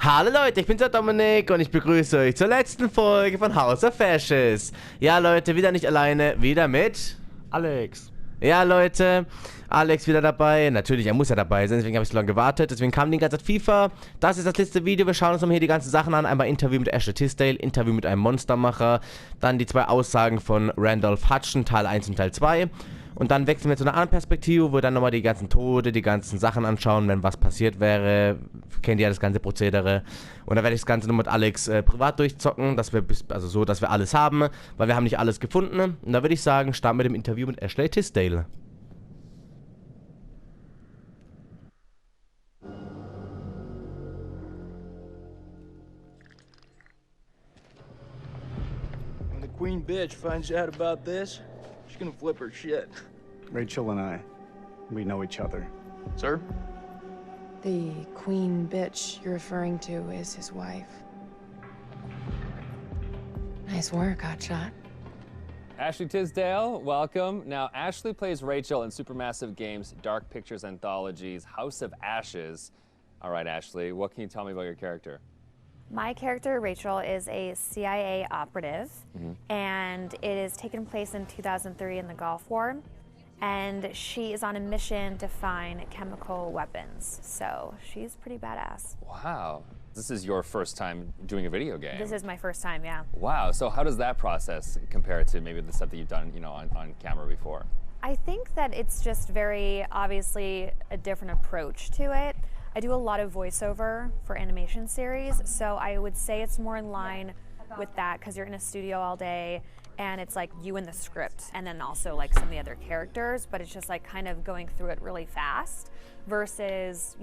Hallo Leute, ich bin's der Dominik und ich begrüße euch zur letzten Folge von House of Ashes. Ja Leute, wieder nicht alleine, wieder mit Alex. Ja Leute, Alex wieder dabei. Natürlich, er muss ja dabei sein, deswegen habe ich so lange gewartet. Deswegen kam die ganze Zeit FIFA. Das ist das letzte Video, wir schauen uns nochmal hier die ganzen Sachen an. Einmal Interview mit Ashley Tisdale, Interview mit einem Monstermacher. Dann die zwei Aussagen von Randolph Hutton, Teil 1 und Teil 2. Und dann wechseln wir zu einer anderen Perspektive, wo wir dann nochmal die ganzen Tode, die ganzen Sachen anschauen, wenn was passiert wäre. Kennt ihr ja das ganze Prozedere. Und dann werde ich das Ganze nur mit Alex privat durchzocken, dass wir dass wir alles haben, weil wir haben nicht alles gefunden. Und da würde ich sagen, starten wir mit dem Interview mit Ashley Tisdale. When the queen bitch finds out about this, she's gonna flip her shit. Rachel and I, we know each other. Sir? The queen bitch you're referring to is his wife. Nice work, hotshot. Ashley Tisdale, welcome. Now, Ashley plays Rachel in Supermassive Games' Dark Pictures Anthology's House of Ashes. All right, Ashley, what can you tell me about your character? My character, Rachel, is a CIA operative, and it is taken place in 2003 in the Gulf War, and she is on a mission to find chemical weapons, so she's pretty badass. Wow. This is your first time doing a video game. This is my first time, yeah. Wow, so how does that process compare to maybe the stuff that you've done, on camera before? I think that it's just very obviously a different approach to it. I do a lot of voiceover for animation series, so I would say it's more in line with that because you're in a studio all day and it's like you and the script and then also like some of the other characters, but it's just like kind of going through it really fast versus,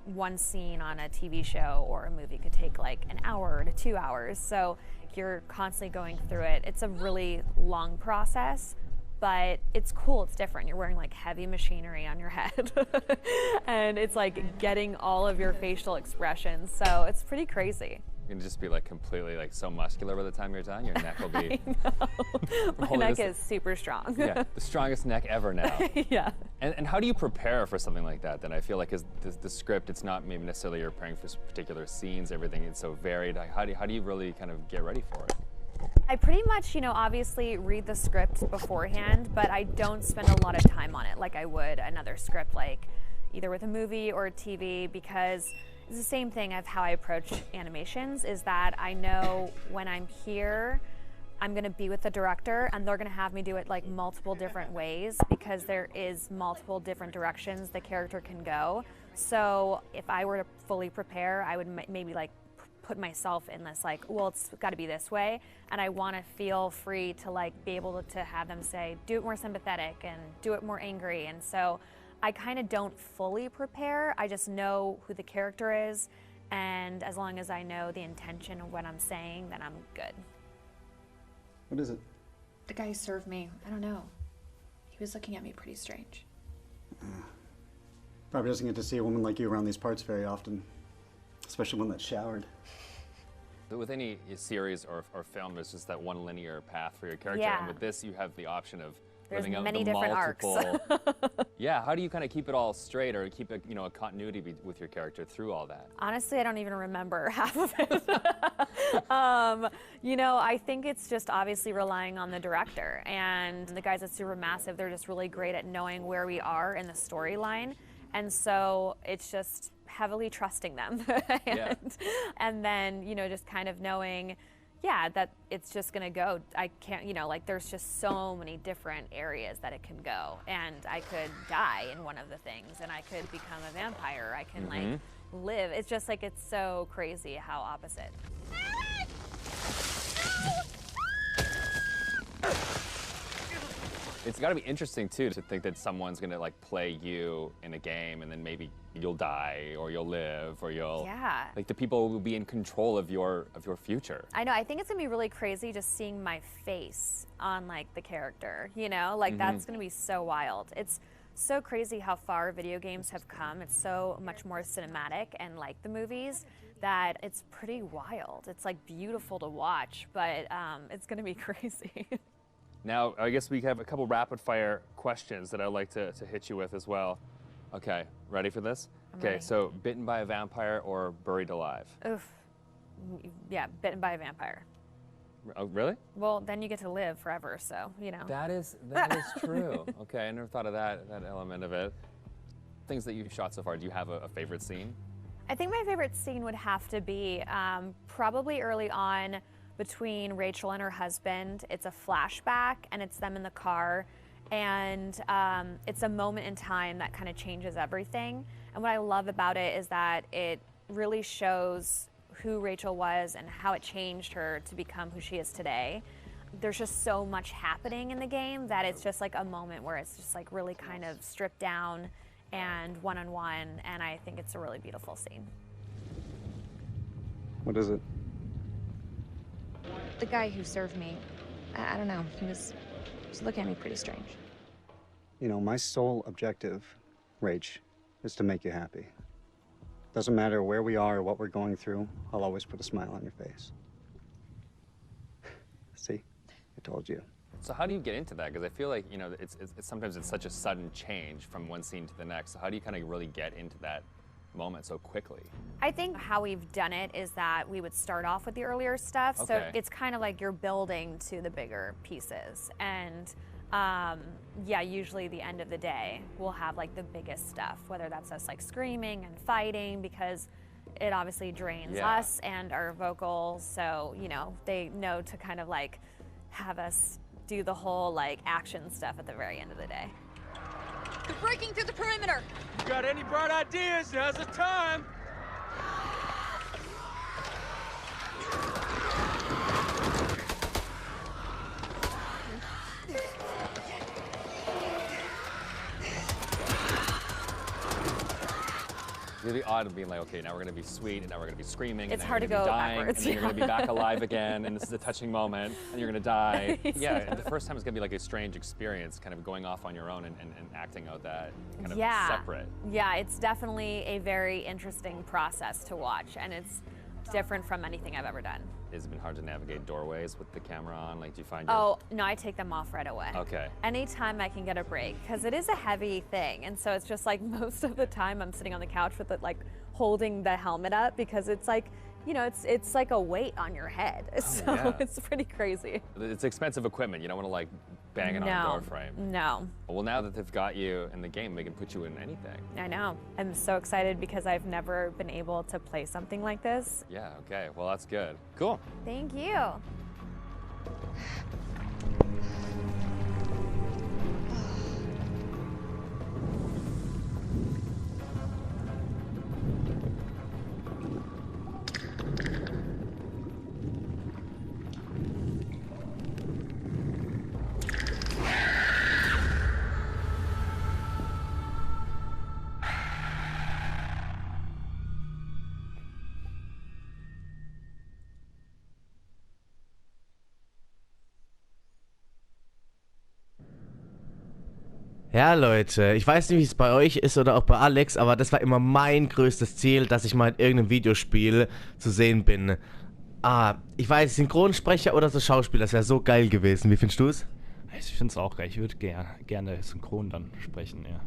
one scene on a TV show or a movie could take like an hour to 2 hours. So you're constantly going through it. It's a really long process, but it's cool, it's different. You're wearing like heavy machinery on your head and it's like getting all of your facial expressions. So it's pretty crazy. You can just be like completely like so muscular by the time you're done. Your neck will be. I know. My neck is super strong. Yeah, the strongest neck ever now. Yeah. And how do you prepare for something like that? Then I feel like the script, it's not maybe necessarily you're preparing for particular scenes. Everything is so varied. How do you really kind of get ready for it? I pretty much, obviously read the script beforehand, but I don't spend a lot of time on it like I would another script, like either with a movie or a TV, because it's the same thing of how I approach animations, is that I know when I'm here, I'm gonna be with the director and they're gonna have me do it like multiple different ways because there is multiple different directions the character can go. So if I were to fully prepare, I would maybe like put myself in this like, well, it's got to be this way, and I want to feel free to like be able to have them say, do it more sympathetic and do it more angry. And so I kind of don't fully prepare. I just know who the character is, and as long as I know the intention of what I'm saying, then I'm good. What is it? The guy who served me, I don't know. He was looking at me pretty strange. Probably doesn't get to see a woman like you around these parts very often, especially one that's showered. With any series or film, there's just that one linear path for your character. Yeah. And with this, you have the option of There's living out many the different multiple. arcs. Yeah, how do you kind of keep it all straight or keep a continuity with your character through all that? Honestly, I don't even remember half of it. I think it's just obviously relying on the director, and the guys at Supermassive, they're just really great at knowing where we are in the storyline. And so it's just heavily trusting them. And then, just kind of knowing, that it's just gonna go. I can't, there's just so many different areas that it can go. And I could die in one of the things, and I could become a vampire. I can like live. It's just like, it's so crazy how opposite. It's got to be interesting too to think that someone's gonna like play you in a game, and then maybe you'll die or you'll live or you'll like the people will be in control of your future. I know. I think it's gonna be really crazy just seeing my face on like the character. That's gonna be so wild. It's so crazy how far video games have come. It's so much more cinematic and like the movies that it's pretty wild. It's like beautiful to watch, but it's gonna be crazy. Now, I guess we have a couple rapid fire questions that I'd like to hit you with as well. Okay, ready for this? Okay, ready. so bitten by a vampire or buried alive? Oof. Yeah, bitten by a vampire. Oh, really? Well, then you get to live forever, so, you know. That is true. Okay, I never thought of that element of it. Things that you've shot so far, do you have a favorite scene? I think my favorite scene would have to be probably early on between Rachel and her husband. It's a flashback, and it's them in the car, and it's a moment in time that kind of changes everything. And what I love about it is that it really shows who Rachel was and how it changed her to become who she is today. There's just so much happening in the game that it's just like a moment where it's just like really kind of stripped down and one-on-one, and I think it's a really beautiful scene. What is it? The guy who served me, I don't know, he was looking at me pretty strange. You know, my sole objective, Rach, is to make you happy. Doesn't matter where we are or what we're going through, I'll always put a smile on your face. See? I told you. So how do you get into that? Because I feel like, you know, it's sometimes it's such a sudden change from one scene to the next. So how do you kind of really get into that moment so quickly? I think how we've done it is that we would start off with the earlier stuff. So Okay. it's kind of like you're building to the bigger pieces. And yeah, usually the end of the day, we'll have like the biggest stuff, whether that's us like screaming and fighting, because it obviously drains Yeah. us and our vocals. So, you know, they know to kind of like have us do the whole like action stuff at the very end of the day. They're breaking through the perimeter. You got any bright ideas? Now's the time. It's really odd of being like, okay, now we're gonna be sweet, and now we're gonna be screaming, It's and then hard you're to gonna be go dying, backwards, and then you're gonna be yeah. back alive again, and this is a touching moment, and you're gonna die. Yeah, Yeah. and the first time is gonna be like a strange experience, kind of going off on your own and acting out that kind of Yeah. separate. Yeah, it's definitely a very interesting process to watch, and it's different from anything I've ever done. Has it been hard to navigate doorways with the camera on? Like, do you find your... Oh, no, I take them off right away. Okay. Anytime I can get a break, because it is a heavy thing, and so it's just like most of the time I'm sitting on the couch with it, like holding the helmet up, because it's like, you know, it's like a weight on your head. So yeah. it's pretty crazy. It's expensive equipment. You don't want to like bang it on a door frame. No. Well, now that they've got you in the game, they can put you in anything. I know. I'm so excited because I've never been able to play something like this. Yeah, okay. Well, that's good. Cool. Thank you. Ja, Leute, ich weiß nicht, wie es bei euch ist oder auch bei Alex, aber das war immer mein größtes Ziel, dass ich mal in irgendeinem Videospiel zu sehen bin. Ich weiß, Synchronsprecher oder so Schauspieler, das wäre so geil gewesen. Wie findest du es? Ich finde es auch geil. Ich würde gerne synchron dann sprechen, ja.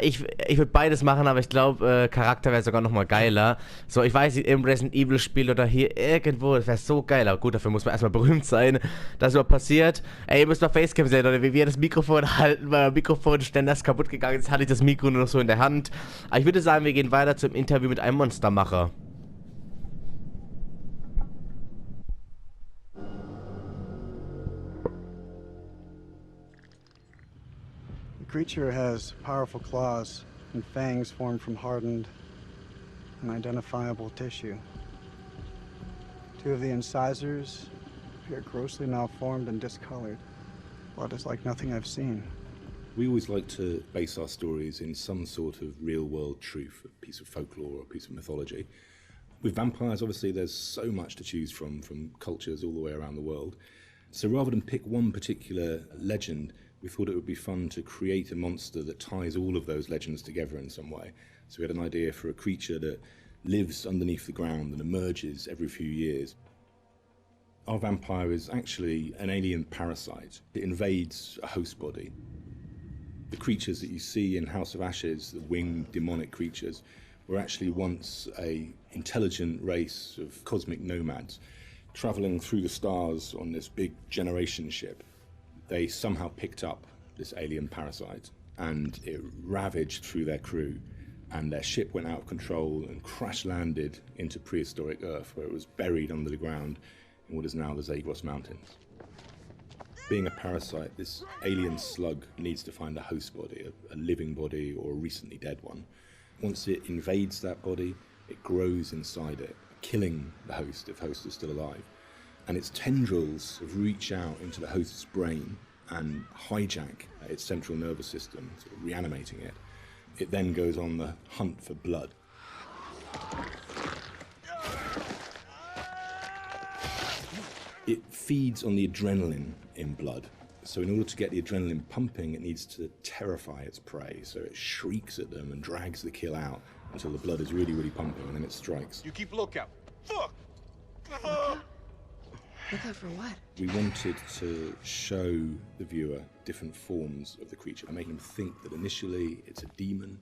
Ich würde beides machen, aber ich glaube, Charakter wäre sogar nochmal geiler. So, ich weiß nicht, im Resident Evil Spiel oder hier irgendwo, das wäre so geil. Aber gut, dafür muss man erstmal berühmt sein, dass überhaupt passiert. Ey, ihr müsst mal Facecam sehen, oder wie wir das Mikrofon halten, weil mein Mikrofonständer ist kaputt gegangen. Jetzt hatte ich das Mikro nur noch so in der Hand. Aber ich würde sagen, wir gehen weiter zum Interview mit einem Monstermacher. The creature has powerful claws and fangs formed from hardened and identifiable tissue. Two of the incisors appear grossly malformed and discolored. Blood is like nothing I've seen. We always like to base our stories in some sort of real-world truth, a piece of folklore or a piece of mythology. With vampires, obviously, there's so much to choose from cultures all the way around the world. So rather than pick one particular legend, we thought it would be fun to create a monster that ties all of those legends together in some way. So we had an idea for a creature that lives underneath the ground and emerges every few years. Our vampire is actually an alien parasite. It invades a host body. The creatures that you see in House of Ashes, the winged demonic creatures, were actually once a intelligent race of cosmic nomads traveling through the stars on this big generation ship. They somehow picked up this alien parasite and it ravaged through their crew, and their ship went out of control and crash landed into prehistoric Earth, where it was buried under the ground in what is now the Zagros Mountains. Being a parasite, this alien slug needs to find a host body, a living body or a recently dead one. Once it invades that body, it grows inside it, killing the host if host is still alive. And its tendrils reach out into the host's brain and hijack its central nervous system, sort of reanimating it. It then goes on the hunt for blood. It feeds on the adrenaline in blood. So in order to get the adrenaline pumping, it needs to terrify its prey. So it shrieks at them and drags the kill out until the blood is really, really pumping, and then it strikes. You keep lookout. Fuck! Lookout for what? We wanted to show the viewer different forms of the creature and make them think that initially it's a demon,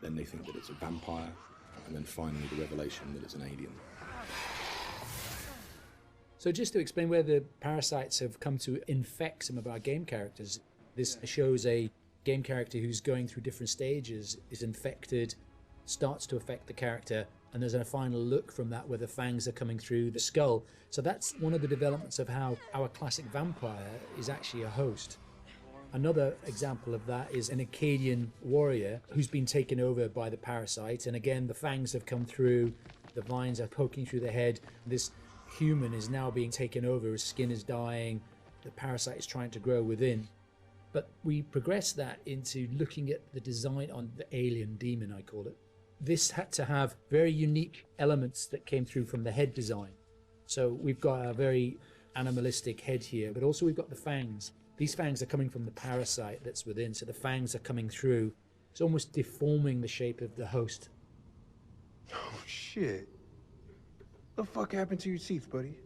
then they think that it's a vampire, and then finally the revelation that it's an alien. So just to explain where the parasites have come to infect some of our game characters, this shows a game character who's going through different stages, is infected, starts to affect the character, and there's a final look from that where the fangs are coming through the skull. So that's one of the developments of how our classic vampire is actually a host. Another example of that is an Akkadian warrior who's been taken over by the parasite, and again the fangs have come through, the vines are poking through the head. This human is now being taken over, his skin is dying, the parasite is trying to grow within. But we progress that into looking at the design on the alien demon, I call it. This had to have very unique elements that came through from the head design. So we've got a very animalistic head here, but also we've got the fangs. These fangs are coming from the parasite that's within, so the fangs are coming through. It's almost deforming the shape of the host. Oh, shit. What the fuck happened to your teeth, buddy?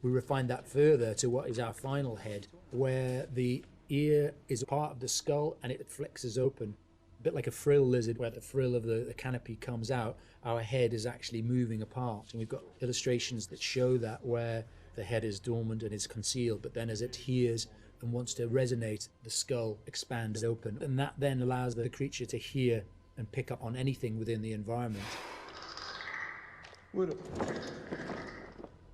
We refined that further to what is our final head, where the ear is part of the skull and it flexes open. A bit like a frill lizard, where the frill of the canopy comes out, our head is actually moving apart. And we've got illustrations that show that, where the head is dormant and is concealed, but then as it hears and wants to resonate, the skull expands open. And that then allows the creature to hear and pick up on anything within the environment. What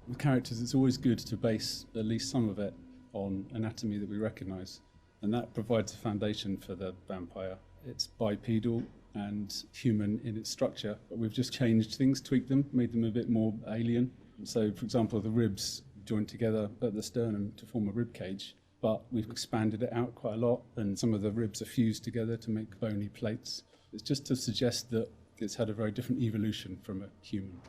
With characters, it's always good to base at least some of it on anatomy that we recognise, and that provides a foundation for the vampire. It's bipedal and human in its structure, but we've just changed things, tweaked them, made them a bit more alien. So, for example, the ribs joined together at the sternum to form a rib cage, but we've expanded it out quite a lot, and some of the ribs are fused together to make bony plates. It's just to suggest that it's had a very different evolution from a human.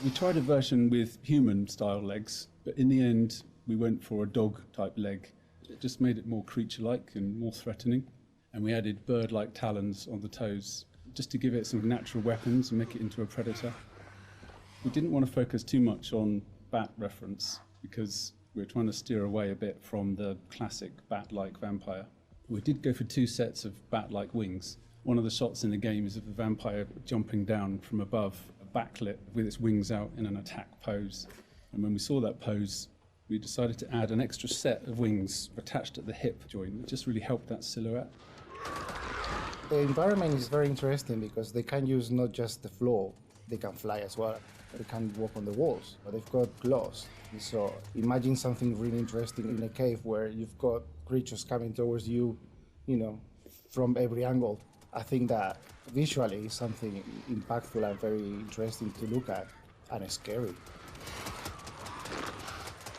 We tried a version with human-style legs, but in the end, we went for a dog-type leg. It just made it more creature-like and more threatening. And we added bird-like talons on the toes, just to give it some natural weapons and make it into a predator. We didn't want to focus too much on bat reference, because we were trying to steer away a bit from the classic bat-like vampire. We did go for 2 sets of bat-like wings. One of the shots in the game is of the vampire jumping down from above, backlit with its wings out in an attack pose. And when we saw that pose, we decided to add an extra set of wings attached at the hip joint. It just really helped that silhouette. The environment is very interesting because they can use not just the floor, they can fly as well. They can walk on the walls, but they've got claws. So imagine something really interesting in a cave where you've got creatures coming towards you, from every angle. I think that visually is something impactful and very interesting to look at, and scary.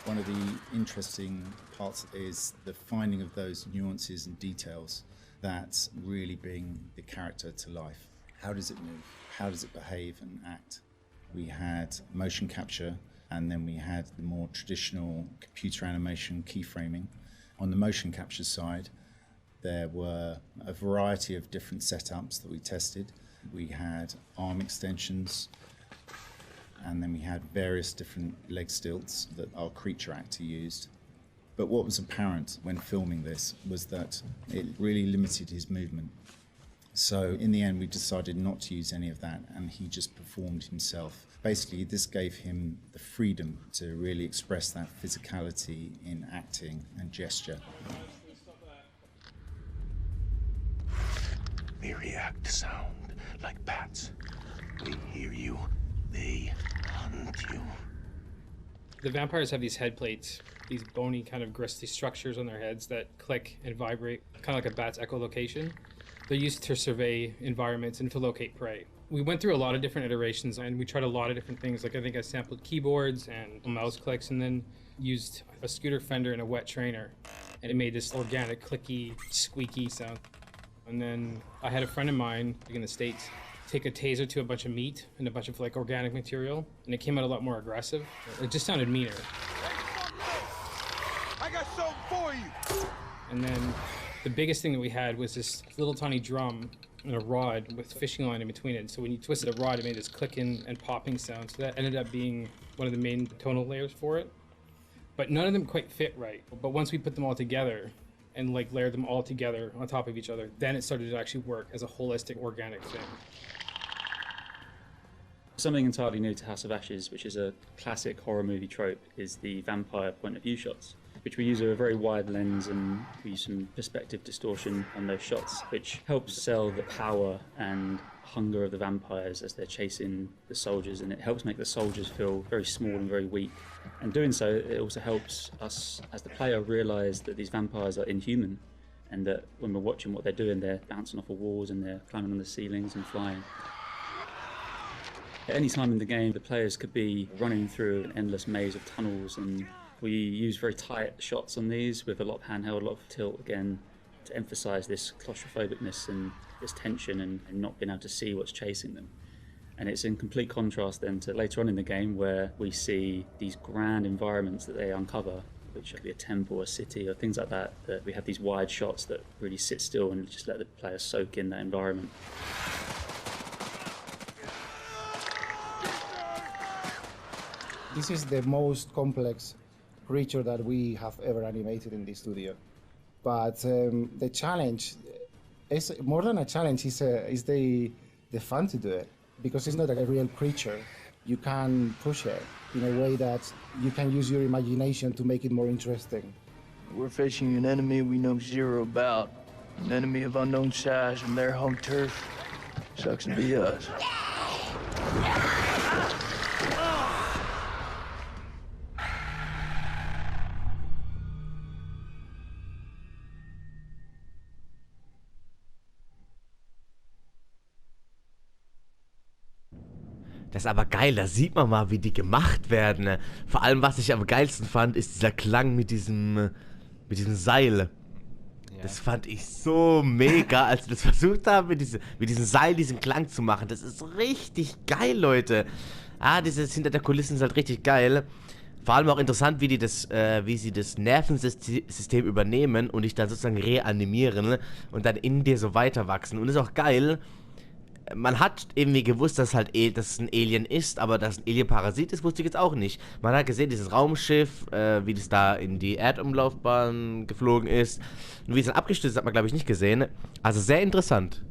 One of the interesting parts is the finding of those nuances and details that really bring the character to life. How does it move? How does it behave and act? We had motion capture, and then we had the more traditional computer animation keyframing. On the motion capture side, there were a variety of different setups that we tested. We had arm extensions, and then we had various different leg stilts that our creature actor used. But what was apparent when filming this was that it really limited his movement. So in the end, we decided not to use any of that, and he just performed himself. Basically, this gave him the freedom to really express that physicality in acting and gesture. They react to sound like bats. They hear you, they hunt you. The vampires have these head plates, these bony kind of gristly structures on their heads that click and vibrate, kind of like a bat's echolocation. They're used to survey environments and to locate prey. We went through a lot of different iterations and we tried a lot of different things. Like I think I sampled keyboards and mouse clicks and then used a scooter fender and a wet trainer. And it made this organic, clicky, squeaky sound. And then I had a friend of mine in the States take a taser to a bunch of meat and a bunch of like organic material, and it came out a lot more aggressive. It just sounded meaner. I got something for you! And then the biggest thing that we had was this little tiny drum and a rod with fishing line in between it. So when you twisted a rod, it made this clicking and popping sound. So that ended up being one of the main tonal layers for it. But none of them quite fit right. But once we put them all together and like layered them all together on top of each other, then it started to actually work as a holistic, organic thing. Something entirely new to House of Ashes, which is a classic horror movie trope, is the vampire point of view shots, which we use a very wide lens and we use some perspective distortion on those shots, which helps sell the power and hunger of the vampires as they're chasing the soldiers, and it helps make the soldiers feel very small and very weak. And doing so, it also helps us as the player realise that these vampires are inhuman, and that when we're watching what they're doing, they're bouncing off of walls and they're climbing on the ceilings and flying. At any time in the game, the players could be running through an endless maze of tunnels, and we use very tight shots on these with a lot of handheld, a lot of tilt again, to emphasise this claustrophobicness and this tension and not being able to see what's chasing them. And it's in complete contrast then to later on in the game where we see these grand environments that they uncover, which could be a temple, a city, or things like that, that we have these wide shots that really sit still and just let the player soak in that environment. This is the most complex creature that we have ever animated in the studio. But the challenge is more than a challenge, is the fun to do it. Because it's not a real creature. You can push it in a way that you can use your imagination to make it more interesting. We're facing an enemy we know zero about. An enemy of unknown size and their home turf. Sucks to be us. Das ist aber geil, da sieht man mal, wie die gemacht werden. Vor allem, was ich am geilsten fand, ist dieser Klang mit diesem Seil. Ja. Das fand ich so mega, als sie das versucht haben, mit diesem Seil diesen Klang zu machen. Das ist richtig geil, Leute. Dieses hinter der Kulissen ist halt richtig geil. Vor allem auch interessant, wie sie das Nervensystem übernehmen und dich dann sozusagen reanimieren und dann in dir so weiter wachsen. Und das ist auch geil. Man hat irgendwie gewusst, dass es ein Alien ist, aber dass ein Alien-Parasit ist, wusste ich jetzt auch nicht. Man hat gesehen, dieses Raumschiff, wie das da in die Erdumlaufbahn geflogen ist. Und wie es dann abgestürzt ist, hat man, glaube ich, nicht gesehen. Also sehr interessant.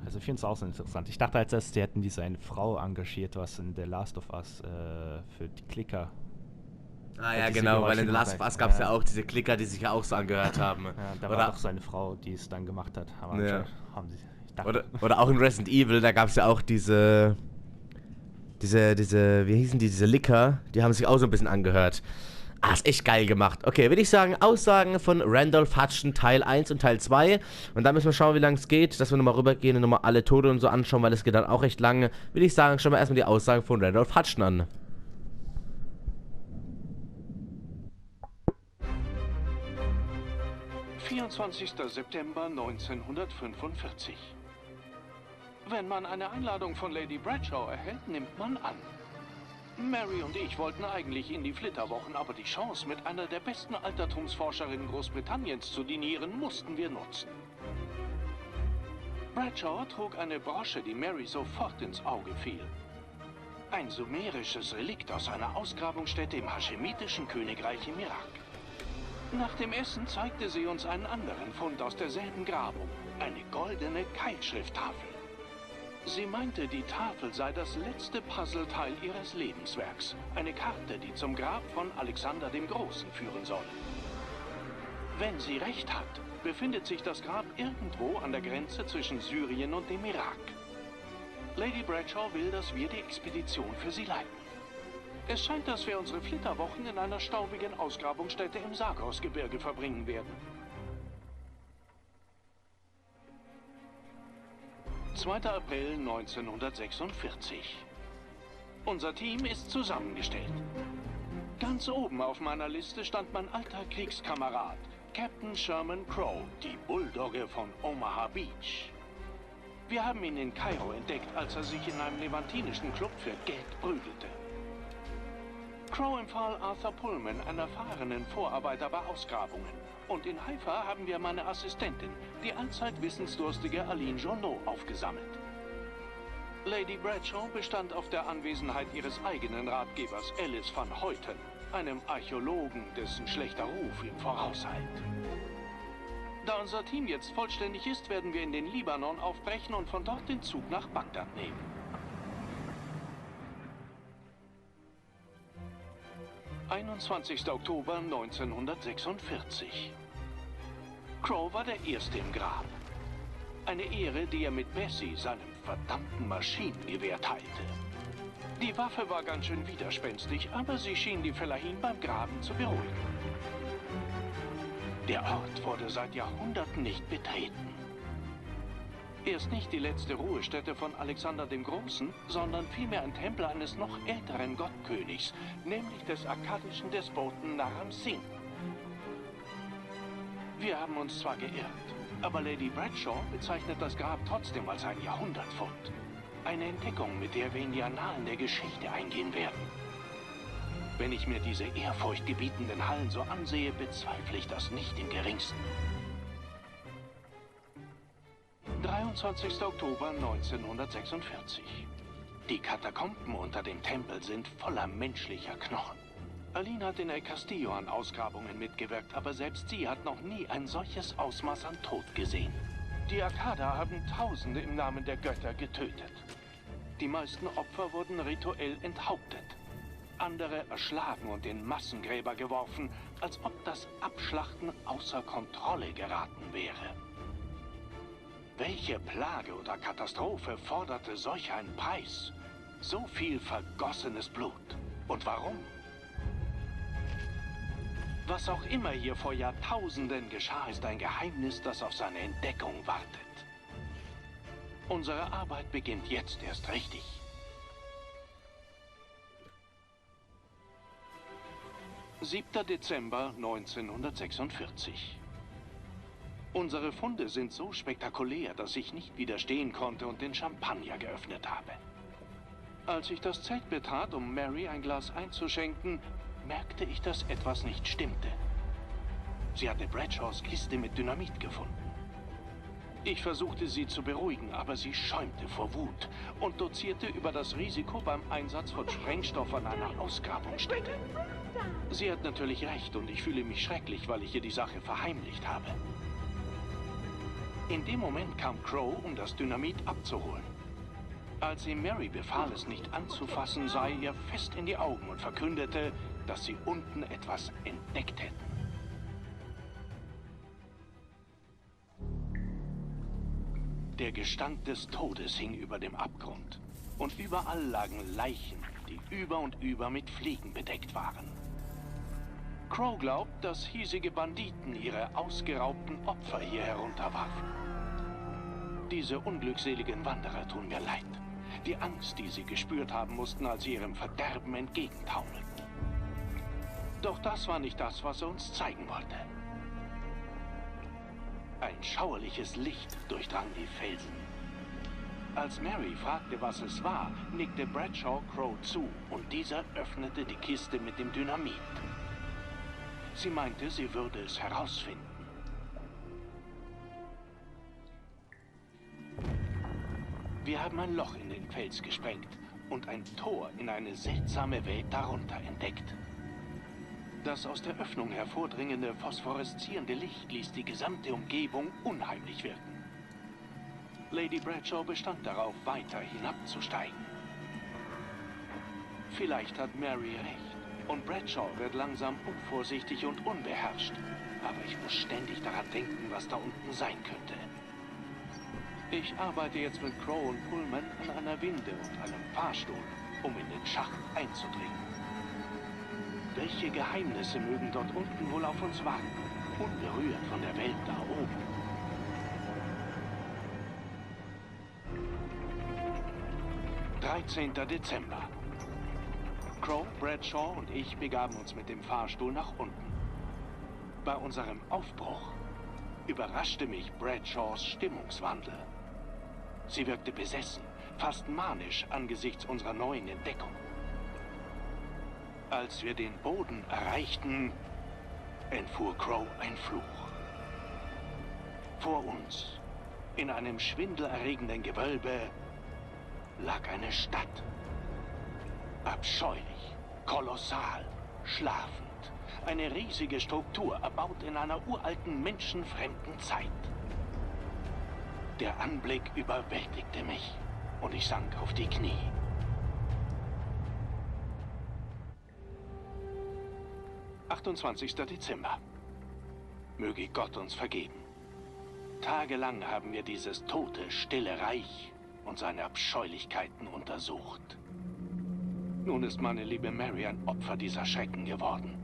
Also ich finde es auch so interessant. Ich dachte als erstes, die hätten diese eine Frau engagiert, was in The Last of Us für die Klicker. Ja, genau, weil in The Last of Us gab es ja auch diese Klicker, die sich ja auch so angehört haben. Ja, da war auch seine Frau, die es dann gemacht hat. Aber ja. Haben sie... Oder auch in Resident Evil, da gab es ja auch diese, wie hießen die, diese Licker, die haben sich auch so ein bisschen angehört. Ist echt geil gemacht. Okay, würde ich sagen, Aussagen von Randolph Hutchison Teil 1 und Teil 2. Und dann müssen wir schauen, wie lange es geht, dass wir nochmal rübergehen und nochmal alle Tode und so anschauen, weil das geht dann auch recht lange. Würde ich sagen, schauen wir erstmal die Aussagen von Randolph Hutchison an. »24. September 1945. Wenn man eine Einladung von Lady Bradshaw erhält, nimmt man an. Mary und ich wollten eigentlich in die Flitterwochen, aber die Chance, mit einer der besten Altertumsforscherinnen Großbritanniens zu dinieren, mussten wir nutzen. Bradshaw trug eine Brosche, die Mary sofort ins Auge fiel. Ein sumerisches Relikt aus einer Ausgrabungsstätte im haschemitischen Königreich im Irak. Nach dem Essen zeigte sie uns einen anderen Fund aus derselben Grabung. Eine goldene Keilschrifttafel. Sie meinte, die Tafel sei das letzte Puzzleteil ihres Lebenswerks. Eine Karte, die zum Grab von Alexander dem Großen führen soll. Wenn sie recht hat, befindet sich das Grab irgendwo an der Grenze zwischen Syrien und dem Irak. Lady Bradshaw will, dass wir die Expedition für sie leiten. Es scheint, dass wir unsere Flitterwochen in einer staubigen Ausgrabungsstätte im Sargos-Gebirge verbringen werden. 2. April 1946. Unser Team ist zusammengestellt. Ganz oben auf meiner Liste stand mein alter Kriegskamerad, Captain Sherman Crow, die Bulldogge von Omaha Beach. Wir haben ihn in Kairo entdeckt, als er sich in einem levantinischen Club für Geld prügelte. Crow empfahl Arthur Pullman, einen erfahrenen Vorarbeiter bei Ausgrabungen. Und in Haifa haben wir meine Assistentin, die allzeit wissensdurstige Aline Journeau, aufgesammelt. Lady Bradshaw bestand auf der Anwesenheit ihres eigenen Ratgebers Alice van Houten, einem Archäologen, dessen schlechter Ruf ihm vorauseilt. Da unser Team jetzt vollständig ist, werden wir in den Libanon aufbrechen und von dort den Zug nach Bagdad nehmen. »21. Oktober 1946. Crow war der Erste im Grab. Eine Ehre, die er mit Bessie, seinem verdammten Maschinengewehr, teilte. Die Waffe war ganz schön widerspenstig, aber sie schien die Fellahin beim Graben zu beruhigen. Der Ort wurde seit Jahrhunderten nicht betreten. Er ist nicht die letzte Ruhestätte von Alexander dem Großen, sondern vielmehr ein Tempel eines noch älteren Gottkönigs, nämlich des akkadischen Despoten Naram Singh. Wir haben uns zwar geirrt, aber Lady Bradshaw bezeichnet das Grab trotzdem als ein Jahrhundertfund. Eine Entdeckung, mit der wir in die Annalen der Geschichte eingehen werden. Wenn ich mir diese ehrfurchtgebietenden Hallen so ansehe, bezweifle ich das nicht im geringsten. 23. Oktober 1946. Die Katakomben unter dem Tempel sind voller menschlicher Knochen. Aline hat in El Castillo an Ausgrabungen mitgewirkt, aber selbst sie hat noch nie ein solches Ausmaß an Tod gesehen. Die Akkader haben Tausende im Namen der Götter getötet. Die meisten Opfer wurden rituell enthauptet. Andere erschlagen und in Massengräber geworfen, als ob das Abschlachten außer Kontrolle geraten wäre. Welche Plage oder Katastrophe forderte solch einen Preis? So viel vergossenes Blut. Und warum? Was auch immer hier vor Jahrtausenden geschah, ist ein Geheimnis, das auf seine Entdeckung wartet. Unsere Arbeit beginnt jetzt erst richtig. »7. Dezember 1946. Unsere Funde sind so spektakulär, dass ich nicht widerstehen konnte und den Champagner geöffnet habe. Als ich das Zelt betrat, um Mary ein Glas einzuschenken, merkte ich, dass etwas nicht stimmte. Sie hatte Bradshaws Kiste mit Dynamit gefunden. Ich versuchte, sie zu beruhigen, aber sie schäumte vor Wut und dozierte über das Risiko beim Einsatz von Sprengstoff an einer Ausgrabungsstätte. Sie hat natürlich recht und ich fühle mich schrecklich, weil ich ihr die Sache verheimlicht habe. In dem Moment kam Crow, um das Dynamit abzuholen. Als sie Mary befahl, es nicht anzufassen, sah er ihr fest in die Augen und verkündete, dass sie unten etwas entdeckt hätten. Der Gestank des Todes hing über dem Abgrund und überall lagen Leichen, die über und über mit Fliegen bedeckt waren. Crow glaubt, dass hiesige Banditen ihre ausgeraubten Opfer hier herunterwarfen. Diese unglückseligen Wanderer tun mir leid. Die Angst, die sie gespürt haben mussten, als sie ihrem Verderben entgegentaumelten. Doch das war nicht das, was er uns zeigen wollte. Ein schauerliches Licht durchdrang die Felsen. Als Mary fragte, was es war, nickte Bradshaw Crow zu und dieser öffnete die Kiste mit dem Dynamit. Sie meinte, sie würde es herausfinden. Wir haben ein Loch in den Fels gesprengt und ein Tor in eine seltsame Welt darunter entdeckt. Das aus der Öffnung hervordringende, phosphoreszierende Licht ließ die gesamte Umgebung unheimlich wirken. Lady Bradshaw bestand darauf, weiter hinabzusteigen. Vielleicht hat Mary recht und Bradshaw wird langsam unvorsichtig und unbeherrscht. Aber ich muss ständig daran denken, was da unten sein könnte. Ich arbeite jetzt mit Crow und Pullman an einer Winde und einem Fahrstuhl, um in den Schacht einzudringen. Welche Geheimnisse mögen dort unten wohl auf uns warten, unberührt von der Welt da oben? (13. Dezember). Crow, Bradshaw und ich begaben uns mit dem Fahrstuhl nach unten. Bei unserem Aufbruch überraschte mich Bradshaws Stimmungswandel. Sie wirkte besessen, fast manisch angesichts unserer neuen Entdeckung. Als wir den Boden erreichten, entfuhr Crow ein Fluch. Vor uns, in einem schwindelerregenden Gewölbe, lag eine Stadt. Abscheulich, kolossal, schlafend. Eine riesige Struktur, erbaut in einer uralten, menschenfremden Zeit. Der Anblick überwältigte mich und ich sank auf die Knie. (28. Dezember). Möge Gott uns vergeben. Tagelang haben wir dieses tote, stille Reich und seine Abscheulichkeiten untersucht. Nun ist meine liebe Mary ein Opfer dieser Schrecken geworden.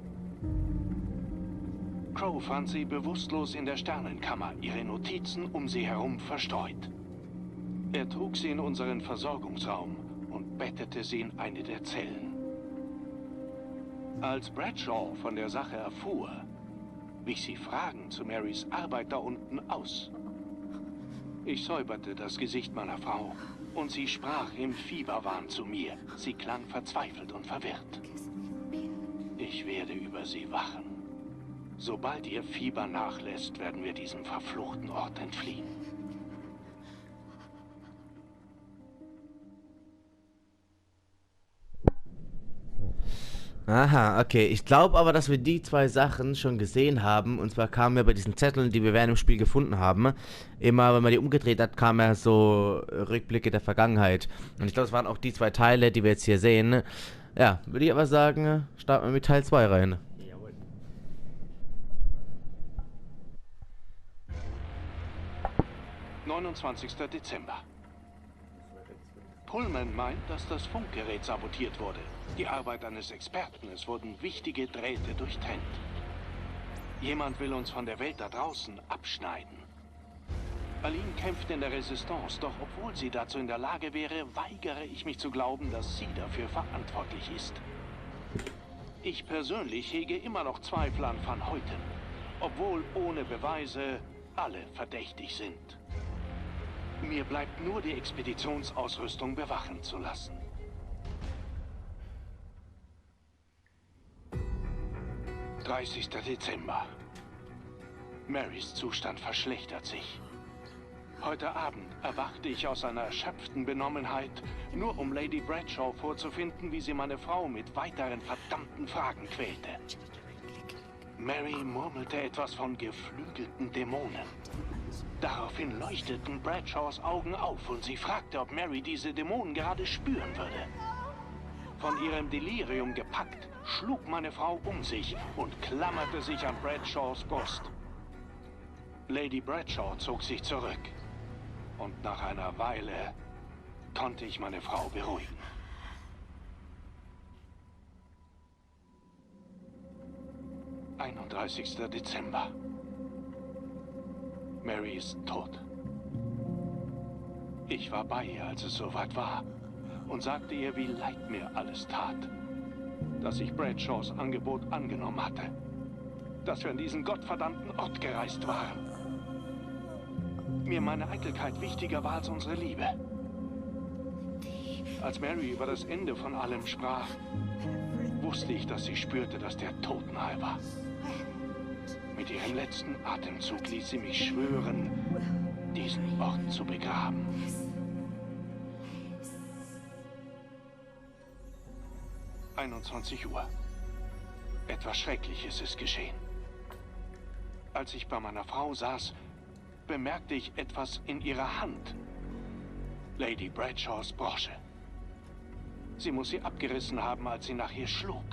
Crow fand sie bewusstlos in der Sternenkammer, ihre Notizen um sie herum verstreut. Er trug sie in unseren Versorgungsraum und bettete sie in eine der Zellen. Als Bradshaw von der Sache erfuhr, wich sie Fragen zu Marys Arbeit da unten aus. Ich säuberte das Gesicht meiner Frau und sie sprach im Fieberwahn zu mir. Sie klang verzweifelt und verwirrt. Ich werde über sie wachen. Sobald ihr Fieber nachlässt, werden wir diesem verfluchten Ort entfliehen. Aha, okay. Ich glaube aber, dass wir die zwei Sachen schon gesehen haben. Und zwar kamen ja bei diesen Zetteln, die wir während dem Spiel gefunden haben, immer, wenn man die umgedreht hat, kamen ja so Rückblicke der Vergangenheit. Und ich glaube, es waren auch die zwei Teile, die wir jetzt hier sehen. Ja, würde ich aber sagen, starten wir mit Teil 2 rein. 29. Dezember. Pullman meint, dass das Funkgerät sabotiert wurde. Die Arbeit eines Experten. Es wurden wichtige Drähte durchtrennt. Jemand will uns von der Welt da draußen abschneiden. Aline kämpft in der Resistance, doch obwohl sie dazu in der Lage wäre, weigere ich mich zu glauben, dass sie dafür verantwortlich ist. Ich persönlich hege immer noch Zweifel an Van Hoyten, obwohl ohne Beweise alle verdächtig sind. Mir bleibt nur die Expeditionsausrüstung bewachen zu lassen. (30. Dezember). Marys Zustand verschlechtert sich. Heute Abend erwachte ich aus einer erschöpften Benommenheit, nur um Lady Bradshaw vorzufinden, wie sie meine Frau mit weiteren verdammten Fragen quälte. Mary murmelte etwas von geflügelten Dämonen. Daraufhin leuchteten Bradshaws Augen auf und sie fragte, ob Mary diese Dämonen gerade spüren würde. Von ihrem Delirium gepackt, schlug meine Frau um sich und klammerte sich an Bradshaws Brust. Lady Bradshaw zog sich zurück. Und nach einer Weile konnte ich meine Frau beruhigen. (31. Dezember). Mary ist tot. Ich war bei ihr, als es soweit war, und sagte ihr, wie leid mir alles tat. Dass ich Bradshaws Angebot angenommen hatte. Dass wir an diesen gottverdammten Ort gereist waren. Mir meine Eitelkeit wichtiger war als unsere Liebe. Als Mary über das Ende von allem sprach, wusste ich, dass sie spürte, dass der Tod nahe war. Mit ihrem letzten Atemzug ließ sie mich schwören, diesen Ort zu begraben. (21 Uhr). Etwas Schreckliches ist geschehen. Als ich bei meiner Frau saß, bemerkte ich etwas in ihrer Hand. Lady Bradshaws Brosche. Sie muss sie abgerissen haben, als sie nach ihr schlug.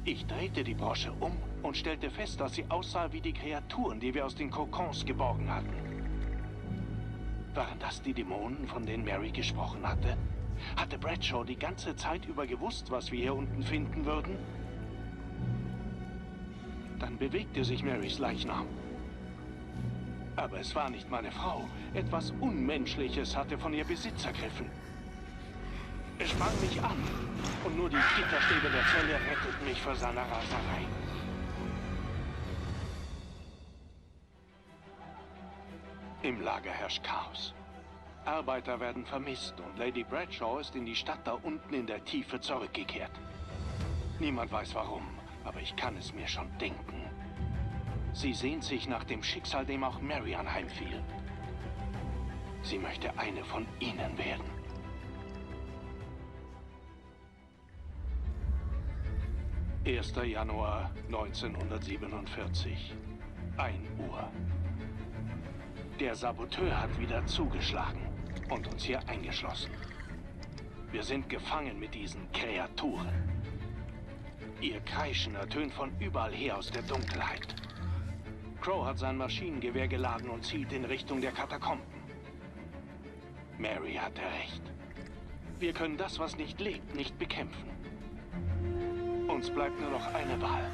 Ich drehte die Brosche um und stellte fest, dass sie aussah wie die Kreaturen, die wir aus den Kokons geborgen hatten. Waren das die Dämonen, von denen Mary gesprochen hatte? Hatte Bradshaw die ganze Zeit über gewusst, was wir hier unten finden würden? Dann bewegte sich Marys Leichnam. Aber es war nicht meine Frau. Etwas Unmenschliches hatte von ihr Besitz ergriffen. Es sprang mich an und nur die Gitterstäbe der Zelle retteten mich vor seiner Raserei. Im Lager herrscht Chaos. Arbeiter werden vermisst und Lady Bradshaw ist in die Stadt da unten in der Tiefe zurückgekehrt. Niemand weiß warum, aber ich kann es mir schon denken. Sie sehnt sich nach dem Schicksal, dem auch Mary anheimfiel. Sie möchte eine von ihnen werden. »1. Januar 1947, 1 Uhr. Der Saboteur hat wieder zugeschlagen und uns hier eingeschlossen. Wir sind gefangen mit diesen Kreaturen. Ihr Kreischen ertönt von überall her aus der Dunkelheit. Crow hat sein Maschinengewehr geladen und zielt in Richtung der Katakomben. Mary hatte recht. Wir können das, was nicht lebt, nicht bekämpfen. Uns bleibt nur noch eine Wahl.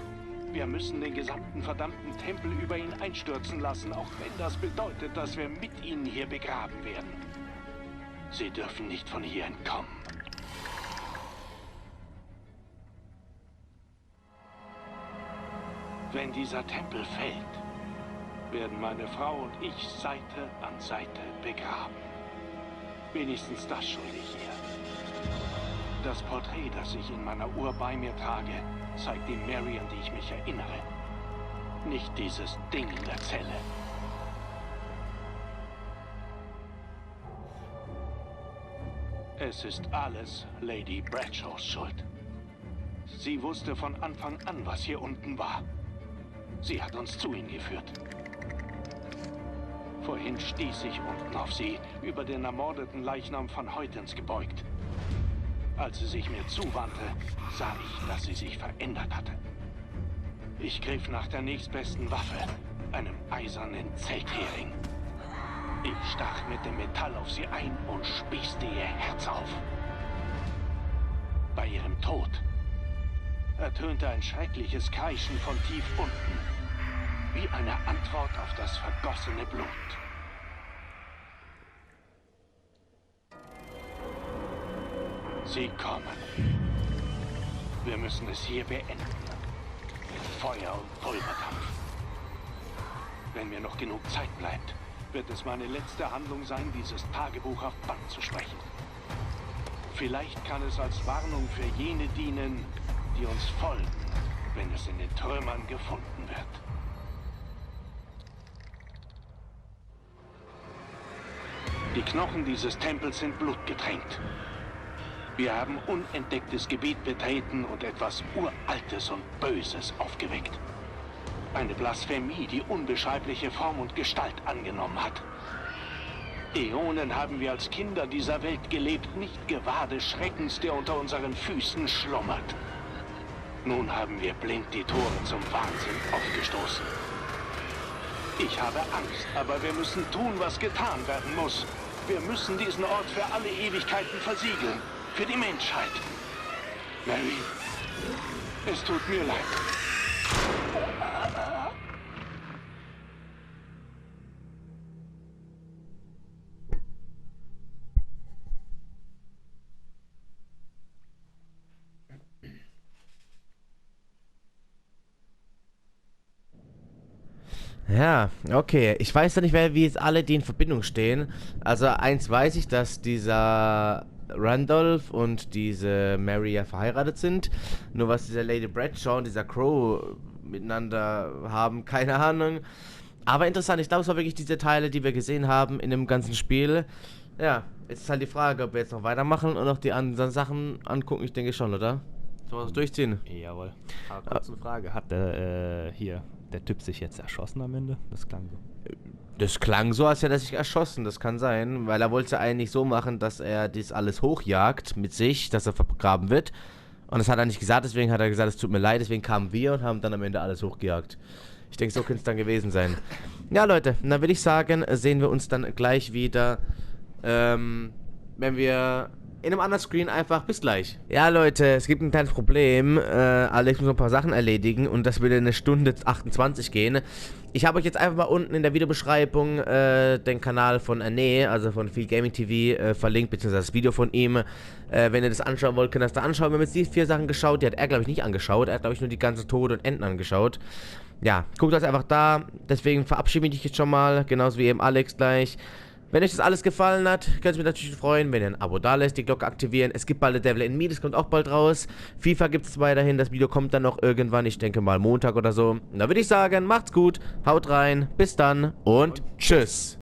Wir müssen den gesamten verdammten Tempel über ihn einstürzen lassen, auch wenn das bedeutet, dass wir mit ihnen hier begraben werden. Sie dürfen nicht von hier entkommen. Wenn dieser Tempel fällt, werden meine Frau und ich Seite an Seite begraben. Wenigstens das schulde ich ihr. Das Porträt, das ich in meiner Uhr bei mir trage, zeigt die Mary, an die ich mich erinnere. Nicht dieses Ding in der Zelle. Es ist alles Lady Bradshaws Schuld. Sie wusste von Anfang an, was hier unten war. Sie hat uns zu ihnen geführt. Vorhin stieß ich unten auf sie, über den ermordeten Leichnam von Heutens gebeugt. Als sie sich mir zuwandte, sah ich, dass sie sich verändert hatte. Ich griff nach der nächstbesten Waffe, einem eisernen Zelthering. Ich stach mit dem Metall auf sie ein und spießte ihr Herz auf. Bei ihrem Tod ertönte ein schreckliches Kreischen von tief unten, wie eine Antwort auf das vergossene Blut. Sie kommen. Wir müssen es hier beenden. Mit Feuer und Pulverdampf. Wenn mir noch genug Zeit bleibt, wird es meine letzte Handlung sein, dieses Tagebuch auf Band zu sprechen. Vielleicht kann es als Warnung für jene dienen, die uns folgen, wenn es in den Trümmern gefunden wird. Die Knochen dieses Tempels sind blutgetränkt. Wir haben unentdecktes Gebiet betreten und etwas Uraltes und Böses aufgeweckt. Eine Blasphemie, die unbeschreibliche Form und Gestalt angenommen hat. Äonen haben wir als Kinder dieser Welt gelebt, nicht gewahr des Schreckens, der unter unseren Füßen schlummert. Nun haben wir blind die Tore zum Wahnsinn aufgestoßen. Ich habe Angst, aber wir müssen tun, was getan werden muss. Wir müssen diesen Ort für alle Ewigkeiten versiegeln. Für die Menschheit. Mary, es tut mir leid. Ja, okay. Ich weiß ja nicht mehr, wie jetzt alle die in Verbindung stehen. Also eins weiß ich, dass dieser Randolph und diese Mary ja verheiratet sind. Nur was dieser Lady Bradshaw und dieser Crow miteinander haben, keine Ahnung. Aber interessant, ich glaube, es war wirklich diese Teile, die wir gesehen haben in dem ganzen Spiel. Ja, jetzt ist halt die Frage, ob wir jetzt noch weitermachen und noch die anderen Sachen angucken. Ich denke schon, oder? Sollen wir das durchziehen? Jawohl. Aber kurz eine Frage. Hat der Typ sich jetzt erschossen am Ende? Das klang so. Das klang so, als hätte er sich erschossen. Das kann sein, weil er wollte es ja eigentlich so machen, dass er das alles hochjagt mit sich, dass er vergraben wird. Und das hat er nicht gesagt, deswegen hat er gesagt, es tut mir leid, deswegen kamen wir und haben dann am Ende alles hochgejagt. Ich denke, so könnte es dann gewesen sein. Ja, Leute, dann würde ich sagen, sehen wir uns dann gleich wieder, wenn wir in einem anderen Screen einfach, bis gleich. Ja, Leute, es gibt ein kleines Problem. Alex muss noch ein paar Sachen erledigen und das würde 1:28 gehen. Ich habe euch jetzt einfach mal unten in der Videobeschreibung den Kanal von Ane, also von Viel Gaming TV, verlinkt, beziehungsweise das Video von ihm. Wenn ihr das anschauen wollt, könnt ihr das da anschauen. Wir haben jetzt die 4 Sachen geschaut, die hat er, glaube ich, nicht angeschaut. Er hat, glaube ich, nur die ganzen Tode und Enden angeschaut. Ja, guckt das einfach da. Deswegen verabschiede ich mich jetzt schon mal, genauso wie eben Alex gleich. Wenn euch das alles gefallen hat, könnt ihr mich natürlich freuen, wenn ihr ein Abo da lässt, die Glocke aktivieren. Es gibt bald The Devil in Me, das kommt auch bald raus. FIFA gibt es weiterhin, das Video kommt dann noch irgendwann, ich denke mal Montag oder so. Und da würde ich sagen, macht's gut, haut rein, bis dann und tschüss.